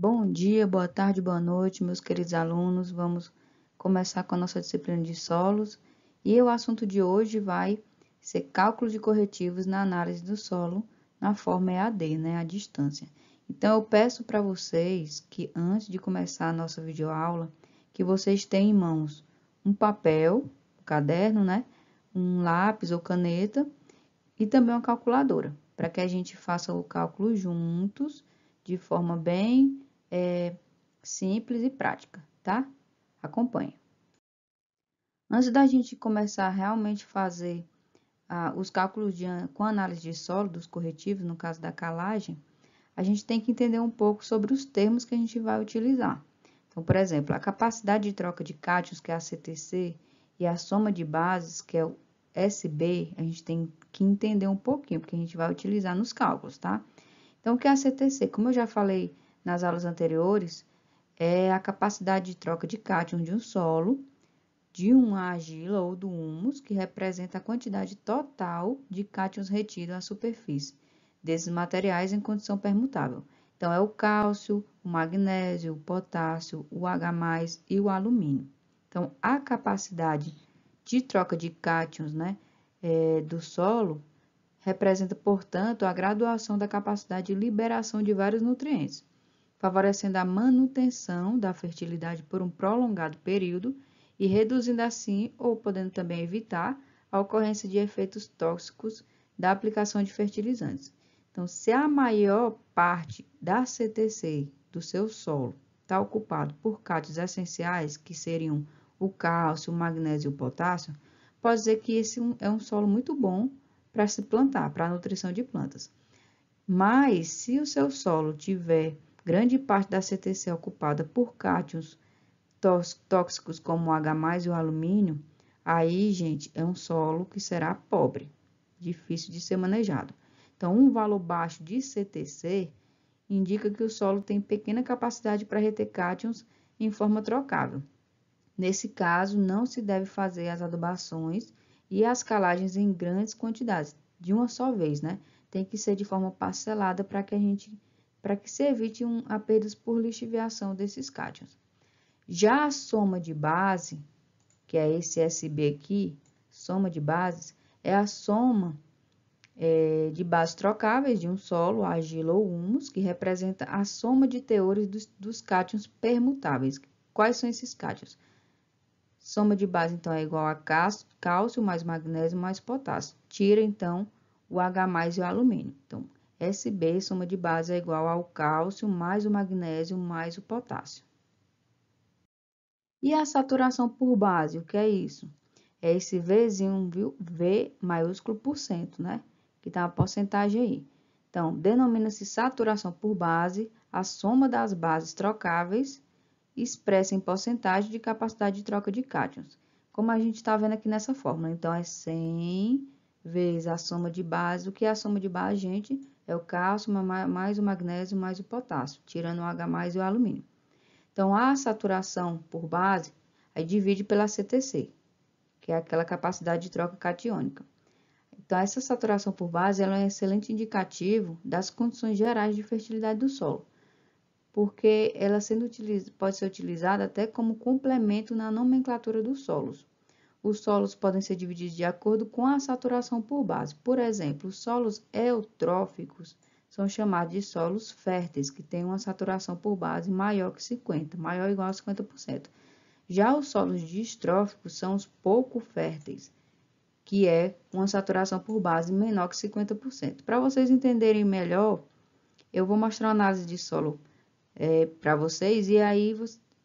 Bom dia, boa tarde, boa noite, meus queridos alunos. Vamos começar com a nossa disciplina de solos e o assunto de hoje vai ser cálculo de corretivos na análise do solo na forma EAD, né, à distância. Então, eu peço para vocês que antes de começar a nossa videoaula, que vocês tenham em mãos um papel, um caderno, né, um lápis ou caneta e também uma calculadora, para que a gente faça o cálculo juntos, de forma bem simples e prática, tá? Acompanhe. Antes da gente começar a realmente fazer os cálculos com análise de solo, dos corretivos, no caso da calagem, a gente tem que entender um pouco sobre os termos que a gente vai utilizar. Então, por exemplo, a capacidade de troca de cátions, que é a CTC, e a soma de bases, que é o SB, a gente tem que entender um pouquinho, porque a gente vai utilizar nos cálculos, tá? Então, o que é a CTC? Como eu já falei nas aulas anteriores, é a capacidade de troca de cátions de um solo, de uma argila ou do humus, que representa a quantidade total de cátions retidos à superfície desses materiais em condição permutável. Então, é o cálcio, o magnésio, o potássio, o H+, e o alumínio. Então, a capacidade de troca de cátions, né, do solo representa, portanto, a graduação da capacidade de liberação de vários nutrientes, favorecendo a manutenção da fertilidade por um prolongado período e reduzindo assim, ou podendo também evitar, a ocorrência de efeitos tóxicos da aplicação de fertilizantes. Então, se a maior parte da CTC do seu solo está ocupado por cátions essenciais, que seriam o cálcio, o magnésio e o potássio, pode dizer que esse é um solo muito bom para se plantar, para a nutrição de plantas. Mas, se o seu solo tiver grande parte da CTC ocupada por cátions tóxicos como o H+, e o alumínio, aí, gente, é um solo que será pobre, difícil de ser manejado. Então, um valor baixo de CTC indica que o solo tem pequena capacidade para reter cátions em forma trocável. Nesse caso, não se deve fazer as adubações e as calagens em grandes quantidades, de uma só vez, né? Tem que ser de forma parcelada para que se evite a perdas por lixiviação desses cátions. Já a soma de base, que é esse SB aqui, soma de bases, é a soma de bases trocáveis de um solo, argila ou humus, que representa a soma de teores dos cátions permutáveis. Quais são esses cátions? Soma de base, então, é igual a cálcio mais magnésio mais potássio. Tira, então, o H+, e o alumínio. Então, SB, soma de base, é igual ao cálcio mais o magnésio mais o potássio. E a saturação por base, o que é isso? É esse Vzinho, viu? V maiúsculo por cento, né? Que tá a porcentagem aí. Então, denomina-se saturação por base a soma das bases trocáveis expressa em porcentagem de capacidade de troca de cátions, como a gente está vendo aqui nessa fórmula. Então, é 100 vezes a soma de base. O que é a soma de base, gente? É o cálcio mais o magnésio mais o potássio, tirando o H+, e o alumínio. Então, a saturação por base, aí divide pela CTC, que é aquela capacidade de troca catiônica. Então, essa saturação por base ela é um excelente indicativo das condições gerais de fertilidade do solo, porque ela pode ser utilizada até como complemento na nomenclatura dos solos. Os solos podem ser divididos de acordo com a saturação por base. Por exemplo, os solos eutróficos são chamados de solos férteis, que têm uma saturação por base maior que 50, maior ou igual a 50%. Já os solos distróficos são os pouco férteis, que é uma saturação por base menor que 50%. Para vocês entenderem melhor, eu vou mostrar uma análise de solo para vocês, e aí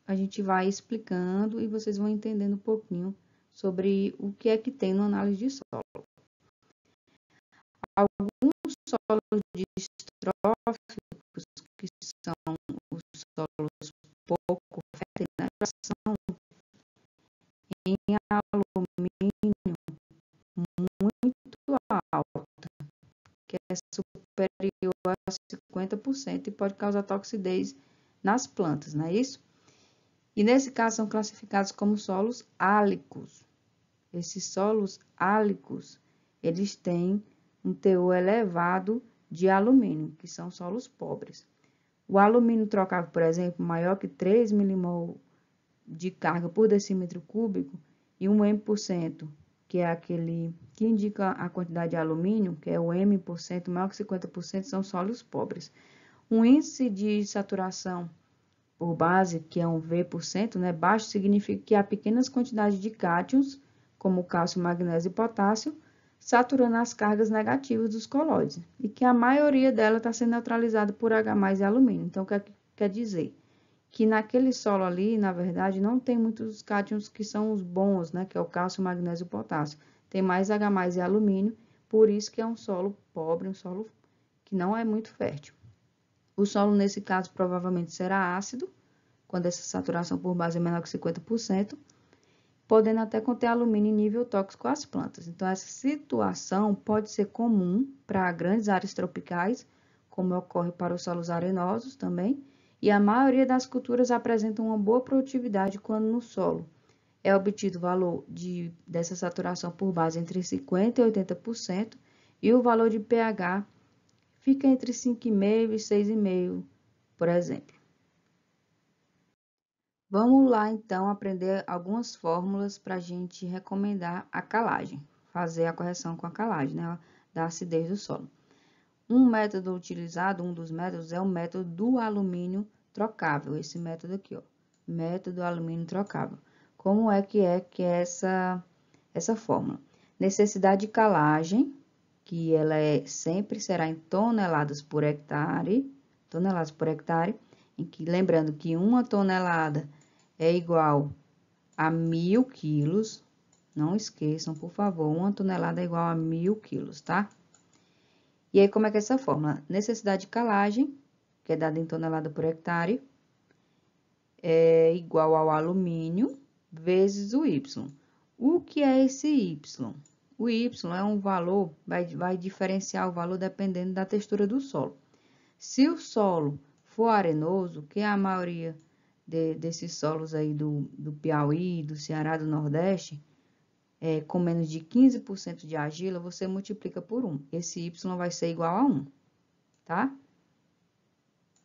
a gente vai explicando e vocês vão entendendo um pouquinho sobre o que é que tem no análise de solo. Alguns solos distróficos, que são os solos pouco férteis, né, são em alumínio muito alta, que é superior a 50% e pode causar toxidez nas plantas, não é isso? E nesse caso são classificados como solos álicos. Esses solos álicos, eles têm um teor elevado de alumínio, que são solos pobres. O alumínio trocável, por exemplo, maior que 3 milimol de carga por decímetro cúbico e um M%, que é aquele que indica a quantidade de alumínio, que é o M%, maior que 50%, são sólidos pobres. Um índice de saturação por base, que é um V%, né, baixo, significa que há pequenas quantidades de cátions, como cálcio, magnésio e potássio, saturando as cargas negativas dos colóides, e que a maioria dela está sendo neutralizada por H+ e alumínio. Então, o que quer dizer? Que naquele solo ali, na verdade, não tem muitos cátions que são os bons, né, que é o cálcio, magnésio e potássio. Tem mais H+ e alumínio, por isso que é um solo pobre, um solo que não é muito fértil. O solo, nesse caso, provavelmente será ácido, quando essa saturação por base é menor que 50%, podendo até conter alumínio em nível tóxico às plantas. Então, essa situação pode ser comum para grandes áreas tropicais, como ocorre para os solos arenosos também, e a maioria das culturas apresentam uma boa produtividade quando no solo é obtido o valor dessa saturação por base entre 50% e 80%, e o valor de pH fica entre 5,5 e 6,5, por exemplo. Vamos lá, então, aprender algumas fórmulas para a gente recomendar a calagem, fazer a correção com a calagem, né, da acidez do solo. Um método utilizado, um dos métodos, é o método do alumínio trocável, esse método aqui, ó, método alumínio trocável. Como é essa fórmula? Necessidade de calagem, que ela sempre será em toneladas por hectare, lembrando que uma tonelada é igual a 1.000 quilos. Não esqueçam, por favor, uma tonelada é igual a 1.000 quilos, tá? E aí, como é que é essa fórmula? Necessidade de calagem, que é dada em tonelada por hectare, é igual ao alumínio vezes o Y. O que é esse Y? O Y é um valor, vai diferenciar o valor dependendo da textura do solo. Se o solo for arenoso, que é a maioria desses solos aí do Piauí, do Ceará, do Nordeste, com menos de 15% de argila, você multiplica por 1. Esse Y vai ser igual a 1, tá?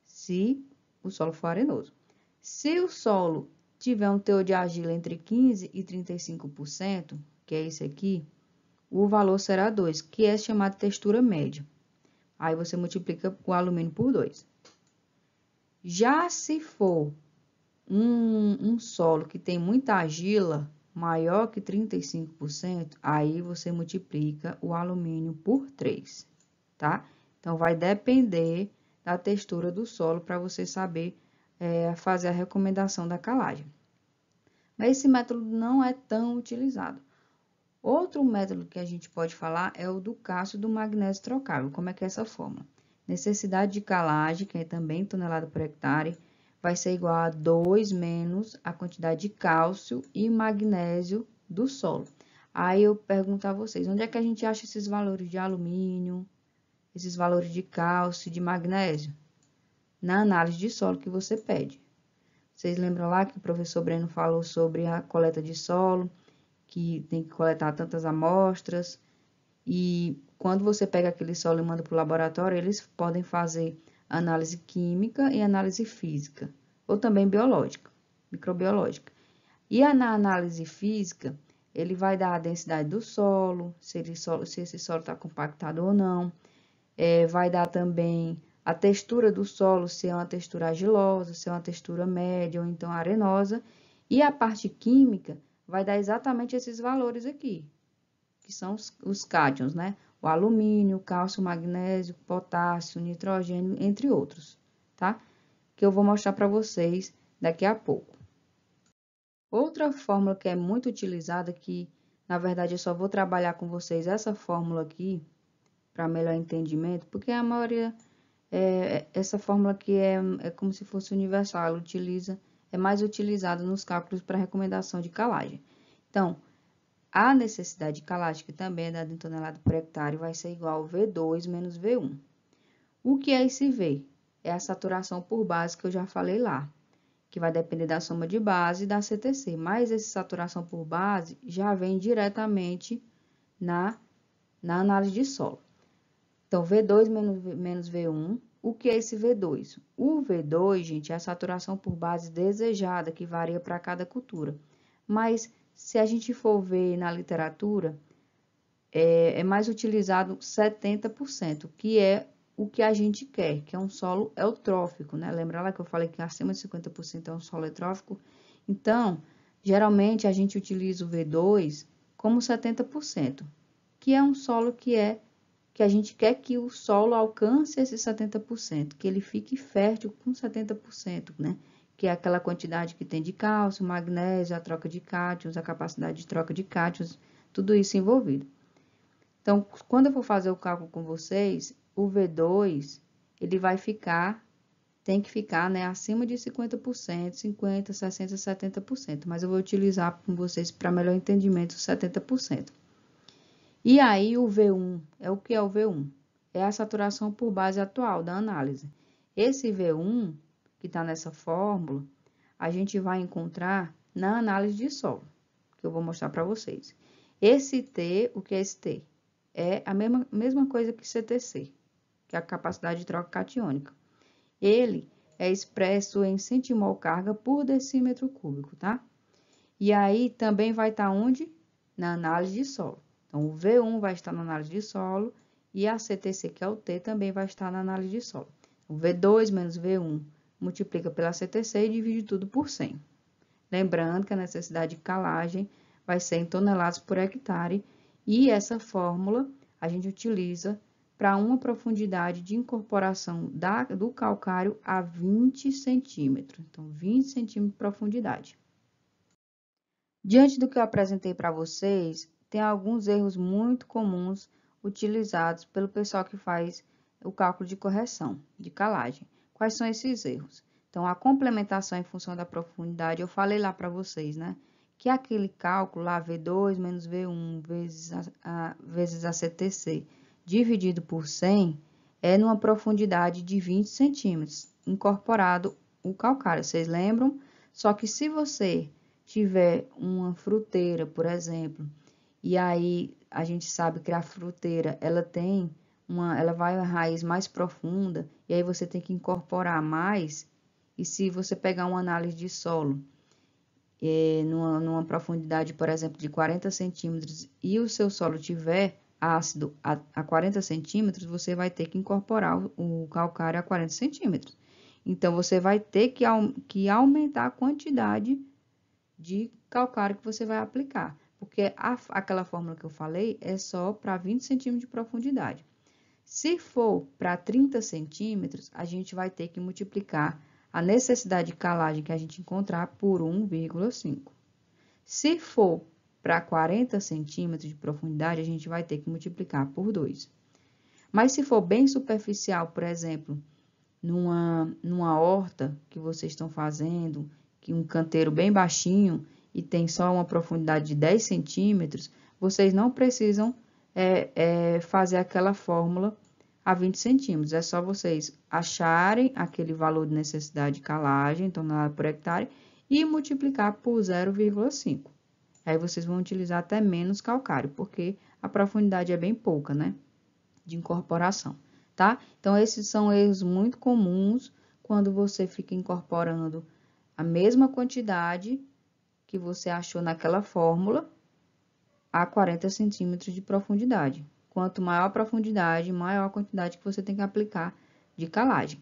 Se o solo for arenoso. Se o solo tiver um teor de argila entre 15% e 35%, que é esse aqui, o valor será 2, que é chamado de textura média. Aí você multiplica o alumínio por 2. Já se for um solo que tem muita argila, maior que 35%, aí você multiplica o alumínio por 3, tá? Então, vai depender da textura do solo para você saber fazer a recomendação da calagem. Mas esse método não é tão utilizado. Outro método que a gente pode falar é o do cálcio do magnésio trocável. Como é que é essa fórmula? Necessidade de calagem, que é também tonelada por hectare, vai ser igual a 2 menos a quantidade de cálcio e magnésio do solo. Aí eu pergunto a vocês, onde é que a gente acha esses valores de alumínio, esses valores de cálcio e de magnésio? Na análise de solo que você pede. Vocês lembram lá que o professor Breno falou sobre a coleta de solo, que tem que coletar tantas amostras, e quando você pega aquele solo e manda para o laboratório, eles podem fazer análise química e análise física, ou também biológica, microbiológica. E na análise física, ele vai dar a densidade do solo, se esse solo está compactado ou não, vai dar também a textura do solo, se é uma textura argilosa, se é uma textura média ou então arenosa, e a parte química vai dar exatamente esses valores aqui, que são os cátions, né? O alumínio, cálcio, magnésio, potássio, nitrogênio, entre outros, tá? Que eu vou mostrar para vocês daqui a pouco. Outra fórmula que é muito utilizada, que na verdade eu só vou trabalhar com vocês essa fórmula aqui, para melhor entendimento, porque a maioria, essa fórmula aqui é como se fosse universal, ela é mais utilizada nos cálculos para recomendação de calagem. Então, a necessidade de calagem, que também é dada em tonelada por hectare, vai ser igual a V2 menos V1. O que é esse V? É a saturação por base que eu já falei lá, que vai depender da soma de base e da CTC, mas essa saturação por base já vem diretamente na análise de solo. Então, V2 menos V1, o que é esse V2? O V2, gente, é a saturação por base desejada, que varia para cada cultura. Mas, se a gente for ver na literatura, é mais utilizado 70%, que é o que a gente quer, que é um solo eutrófico, né? Lembra lá que eu falei que acima de 50% é um solo eutrófico? Então, geralmente a gente utiliza o V2 como 70%, que é um solo que a gente quer que o solo alcance esse 70%, que ele fique fértil com 70%, né? Que é aquela quantidade que tem de cálcio, magnésio, a troca de cátions, a capacidade de troca de cátions, tudo isso envolvido. Então, quando eu for fazer o cálculo com vocês, o V2, ele vai ficar, tem que ficar, né, acima de 50%, 50%, 60%, 70%, mas eu vou utilizar com vocês para melhor entendimento 70%. E aí, o V1, o que é o V1? É a saturação por base atual da análise. Esse V1, que está nessa fórmula, a gente vai encontrar na análise de solo, que eu vou mostrar para vocês. Esse T, o que é esse T? É a mesma coisa que CTC, que é a capacidade de troca catiônica. Ele é expresso em centimol carga por decímetro cúbico, tá? E aí também vai estar onde? Na análise de solo. Então, o V1 vai estar na análise de solo e a CTC, que é o T, também vai estar na análise de solo. O V2 menos V1 multiplica pela CTC e divide tudo por 100. Lembrando que a necessidade de calagem vai ser em toneladas por hectare e essa fórmula a gente utiliza para uma profundidade de incorporação do calcário a 20 centímetros. Então, 20 centímetros de profundidade. Diante do que eu apresentei para vocês, tem alguns erros muito comuns utilizados pelo pessoal que faz o cálculo de correção de calagem. Quais são esses erros? Então, a complementação em função da profundidade, eu falei lá para vocês, né? Que aquele cálculo lá, V2 menos V1 vezes a CTC dividido por 100 é numa profundidade de 20 centímetros, incorporado o calcário. Vocês lembram? Só que se você tiver uma fruteira, por exemplo, e aí a gente sabe que a fruteira, ela vai a raiz mais profunda, e aí você tem que incorporar mais, e se você pegar uma análise de solo, numa profundidade, por exemplo, de 40 centímetros, e o seu solo tiver ácido a 40 centímetros, você vai ter que incorporar o calcário a 40 centímetros. Então, você vai ter que aumentar a quantidade de calcário que você vai aplicar, porque aquela fórmula que eu falei é só para 20 centímetros de profundidade. Se for para 30 centímetros, a gente vai ter que multiplicar a necessidade de calagem que a gente encontrar por 1,5. Se for para 40 centímetros de profundidade, a gente vai ter que multiplicar por 2. Mas se for bem superficial, por exemplo, numa horta que vocês estão fazendo, que um canteiro bem baixinho e tem só uma profundidade de 10 centímetros, vocês não precisam fazer aquela fórmula a 20 centímetros. É só vocês acharem aquele valor de necessidade de calagem, tonelada por hectare, e multiplicar por 0,5. Aí vocês vão utilizar até menos calcário, porque a profundidade é bem pouca, né? De incorporação, tá? Então, esses são erros muito comuns quando você fica incorporando a mesma quantidade que você achou naquela fórmula a 40 centímetros de profundidade. Quanto maior a profundidade, maior a quantidade que você tem que aplicar de calagem.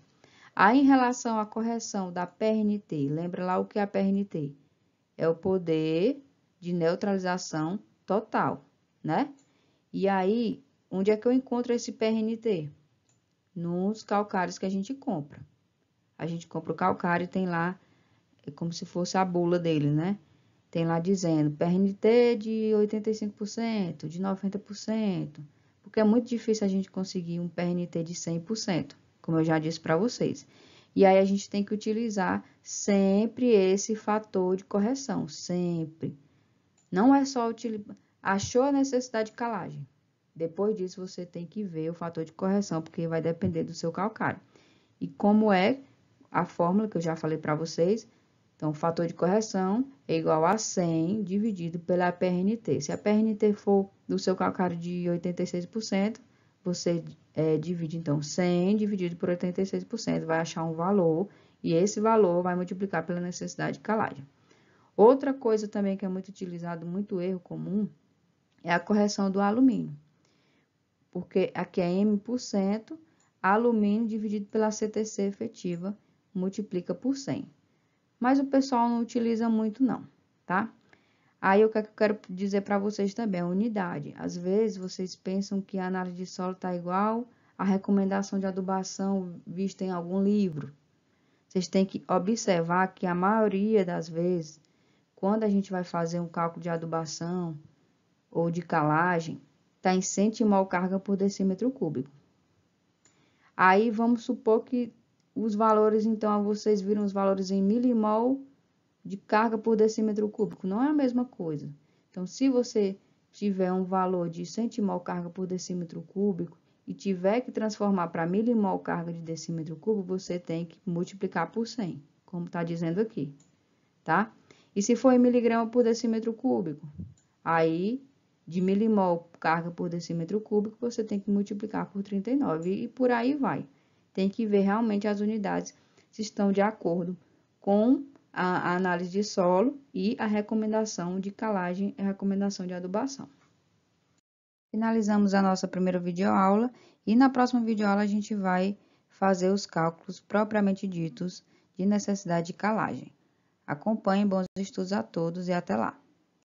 Aí, em relação à correção da PRNT, lembra lá o que é a PRNT? É o poder de neutralização total, né? E aí, onde é que eu encontro esse PRNT? Nos calcários que a gente compra. A gente compra o calcário e tem lá, é como se fosse a bula dele, né? Tem lá dizendo PRNT de 85%, de 90%, porque é muito difícil a gente conseguir um PRNT de 100%, como eu já disse para vocês. E aí a gente tem que utilizar sempre esse fator de correção, sempre. Não é só utilizar, achou a necessidade de calagem. Depois disso você tem que ver o fator de correção, porque vai depender do seu calcário. E como é a fórmula que eu já falei para vocês, então, o fator de correção é igual a 100 dividido pela PRNT. Se a PRNT for do seu calcário de 86%, você divide, então, 100 dividido por 86%, vai achar um valor, e esse valor vai multiplicar pela necessidade de calagem. Outra coisa também que é muito utilizado, muito erro comum, é a correção do alumínio. Porque aqui é M%, alumínio dividido pela CTC efetiva, multiplica por 100. Mas o pessoal não utiliza muito não, tá? Aí, o que eu quero dizer para vocês também, a unidade. Às vezes, vocês pensam que a análise de solo está igual à recomendação de adubação vista em algum livro. Vocês têm que observar que a maioria das vezes, quando a gente vai fazer um cálculo de adubação ou de calagem, está em centimol carga por decímetro cúbico. Aí, vamos supor que os valores, então, vocês viram os valores em milimol de carga por decímetro cúbico, não é a mesma coisa. Então, se você tiver um valor de centimol carga por decímetro cúbico e tiver que transformar para milimol carga de decímetro cúbico, você tem que multiplicar por 100, como está dizendo aqui, tá? E se for em miligrama por decímetro cúbico, aí, de milimol carga por decímetro cúbico, você tem que multiplicar por 39 e por aí vai. Tem que ver realmente as unidades se estão de acordo com a análise de solo e a recomendação de calagem e a recomendação de adubação. Finalizamos a nossa primeira videoaula e na próxima videoaula a gente vai fazer os cálculos propriamente ditos de necessidade de calagem. Acompanhem, bons estudos a todos e até lá!